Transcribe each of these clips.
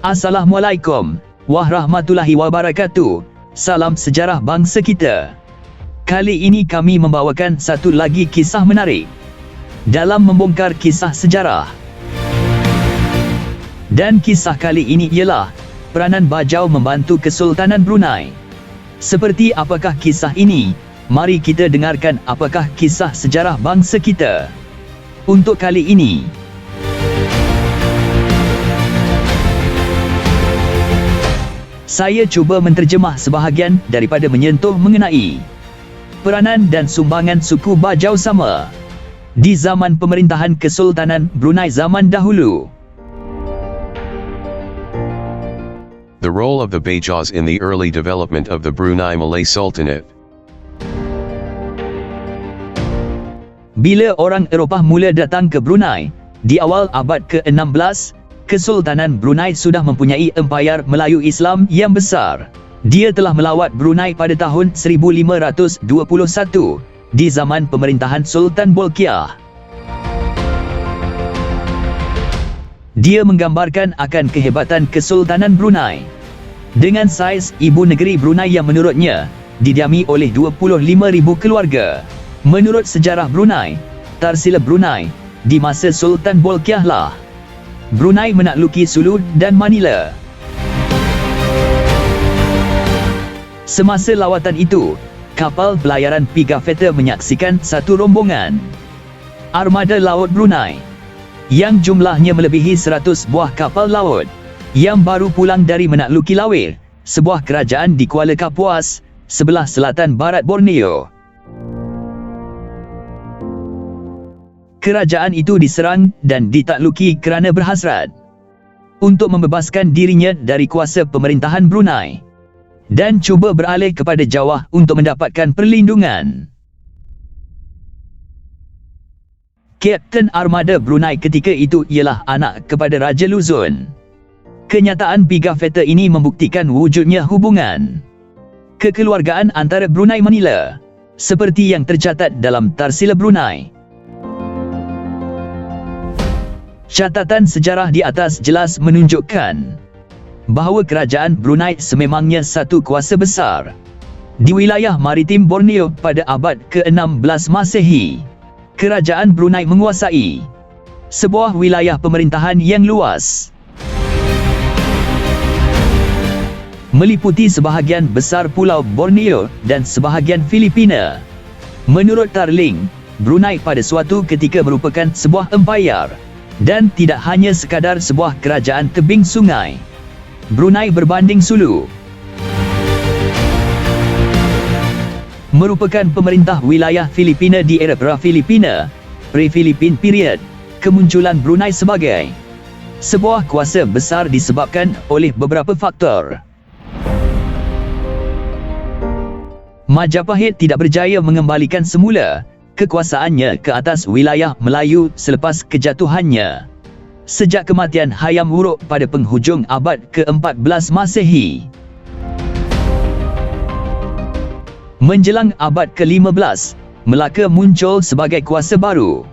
Assalamualaikum warahmatullahi wabarakatuh. Salam sejarah bangsa kita. Kali ini kami membawakan satu lagi kisah menarik dalam membongkar kisah sejarah. Dan kisah kali ini ialah peranan bajau membantu Kesultanan Brunei. Seperti apakah kisah ini? Mari kita dengarkan apakah kisah sejarah bangsa kita. Untuk kali ini, saya cuba menterjemah sebahagian daripada menyentuh mengenai peranan dan sumbangan suku Bajau Sama di zaman pemerintahan Kesultanan Brunei zaman dahulu. The role of the Bajaus in the early development of the Brunei Malay Sultanate. Bila orang Eropah mula datang ke Brunei di awal abad ke-16, Kesultanan Brunei sudah mempunyai empayar Melayu Islam yang besar. Dia telah melawat Brunei pada tahun 1521 di zaman pemerintahan Sultan Bolkiah. Dia menggambarkan akan kehebatan Kesultanan Brunei dengan saiz ibu negeri Brunei yang menurutnya didiami oleh 25,000 keluarga. Menurut sejarah Brunei, Tarsila Brunei di masa Sultan Bolkiah lah Brunei menakluki Sulu dan Manila. Semasa lawatan itu, kapal pelayaran Pigafetta menyaksikan satu rombongan armada laut Brunei yang jumlahnya melebihi 100 buah kapal laut yang baru pulang dari menakluki Lawir, sebuah kerajaan di Kuala Kapuas, sebelah selatan barat Borneo. Kerajaan itu diserang dan ditakluki kerana berhasrat untuk membebaskan dirinya dari kuasa pemerintahan Brunei dan cuba beralih kepada Jawah untuk mendapatkan perlindungan. Kapten armada Brunei ketika itu ialah anak kepada Raja Luzon. Kenyataan Pigafetta ini membuktikan wujudnya hubungan kekeluargaan antara Brunei Manila seperti yang tercatat dalam Tarsila Brunei. Catatan sejarah di atas jelas menunjukkan bahawa kerajaan Brunei sememangnya satu kuasa besar di wilayah maritim Borneo pada abad ke-16 Masehi. Kerajaan Brunei menguasai sebuah wilayah pemerintahan yang luas, meliputi sebahagian besar pulau Borneo dan sebahagian Filipina. Menurut Tarling, Brunei pada suatu ketika merupakan sebuah empayar dan tidak hanya sekadar sebuah kerajaan tebing sungai. Brunei berbanding Sulu merupakan pemerintah wilayah Filipina di era pra-Filipina, pre-Philippine period. Kemunculan Brunei sebagai sebuah kuasa besar disebabkan oleh beberapa faktor. Majapahit tidak berjaya mengembalikan semula kekuasaannya ke atas wilayah Melayu selepas kejatuhannya sejak kematian Hayam Wuruk pada penghujung abad ke-14 Masehi. Menjelang abad ke-15, Melaka muncul sebagai kuasa baru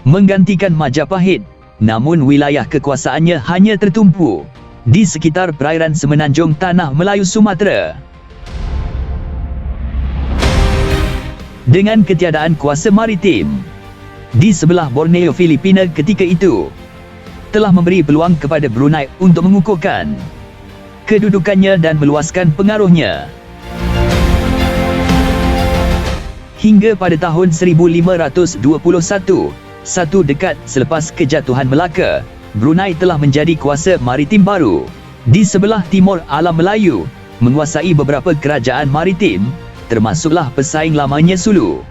menggantikan Majapahit, namun wilayah kekuasaannya hanya tertumpu di sekitar perairan semenanjung Tanah Melayu Sumatera. Dengan ketiadaan kuasa maritim di sebelah Borneo Filipina ketika itu, telah memberi peluang kepada Brunei untuk mengukuhkan kedudukannya dan meluaskan pengaruhnya. Hingga pada tahun 1521, satu dekad selepas kejatuhan Melaka, Brunei telah menjadi kuasa maritim baru di sebelah timur alam Melayu, menguasai beberapa kerajaan maritim, termasuklah pesaing lamanya Sulu.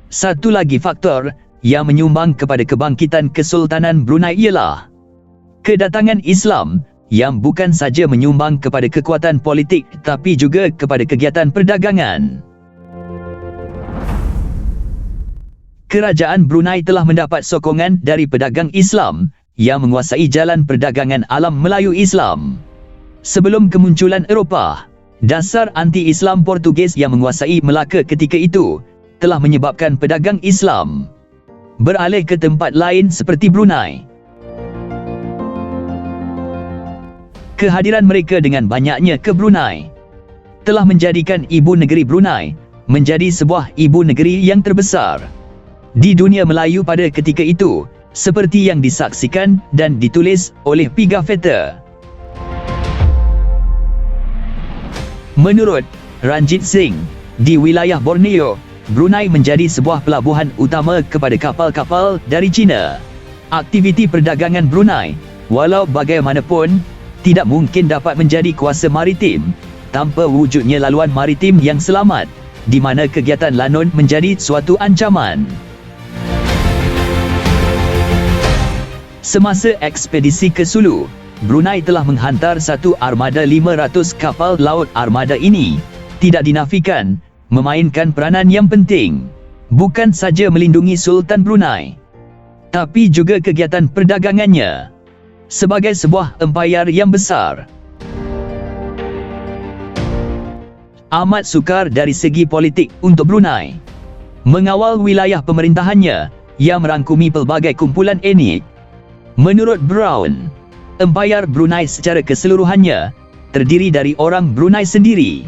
Satu lagi faktor yang menyumbang kepada kebangkitan Kesultanan Brunei ialah kedatangan Islam yang bukan saja menyumbang kepada kekuatan politik tapi juga kepada kegiatan perdagangan. Kerajaan Brunei telah mendapat sokongan dari pedagang Islam yang menguasai jalan perdagangan alam Melayu Islam. Sebelum kemunculan Eropah, dasar anti-Islam Portugis yang menguasai Melaka ketika itu telah menyebabkan pedagang Islam beralih ke tempat lain seperti Brunei. Kehadiran mereka dengan banyaknya ke Brunei telah menjadikan ibu negeri Brunei menjadi sebuah ibu negeri yang terbesar di dunia Melayu pada ketika itu, seperti yang disaksikan dan ditulis oleh Pigafetta. Menurut Ranjit Singh, di wilayah Borneo, Brunei menjadi sebuah pelabuhan utama kepada kapal-kapal dari China. Aktiviti perdagangan Brunei, walau bagaimanapun, tidak mungkin dapat menjadi kuasa maritim tanpa wujudnya laluan maritim yang selamat, di mana kegiatan lanun menjadi suatu ancaman. Semasa ekspedisi ke Sulu, Brunei telah menghantar satu armada 500 kapal laut. Armada ini tidak dinafikan memainkan peranan yang penting, bukan saja melindungi Sultan Brunei, tapi juga kegiatan perdagangannya sebagai sebuah empayar yang besar. Amat sukar dari segi politik untuk Brunei mengawal wilayah pemerintahannya yang merangkumi pelbagai kumpulan etnik. Menurut Brown, empayar Brunei secara keseluruhannya terdiri dari orang Brunei sendiri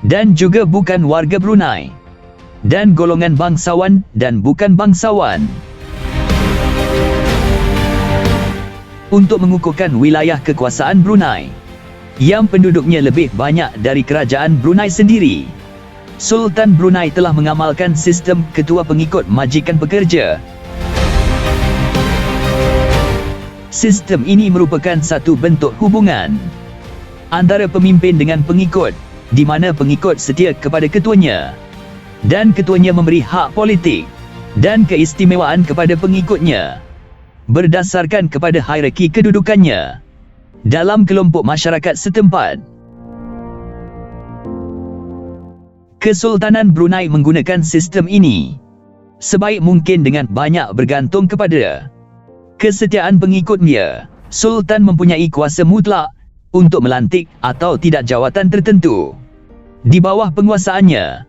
dan juga bukan warga Brunei, dan golongan bangsawan dan bukan bangsawan. Untuk mengukuhkan wilayah kekuasaan Brunei yang penduduknya lebih banyak dari kerajaan Brunei sendiri, Sultan Brunei telah mengamalkan sistem ketua pengikut majikan pekerja. Sistem ini merupakan satu bentuk hubungan antara pemimpin dengan pengikut, di mana pengikut setia kepada ketuanya dan ketuanya memberi hak politik dan keistimewaan kepada pengikutnya berdasarkan kepada hierarki kedudukannya dalam kelompok masyarakat setempat. Kesultanan Brunei menggunakan sistem ini sebaik mungkin dengan banyak bergantung kepada kesetiaan pengikutnya. Sultan mempunyai kuasa mutlak untuk melantik atau tidak jawatan tertentu di bawah penguasaannya.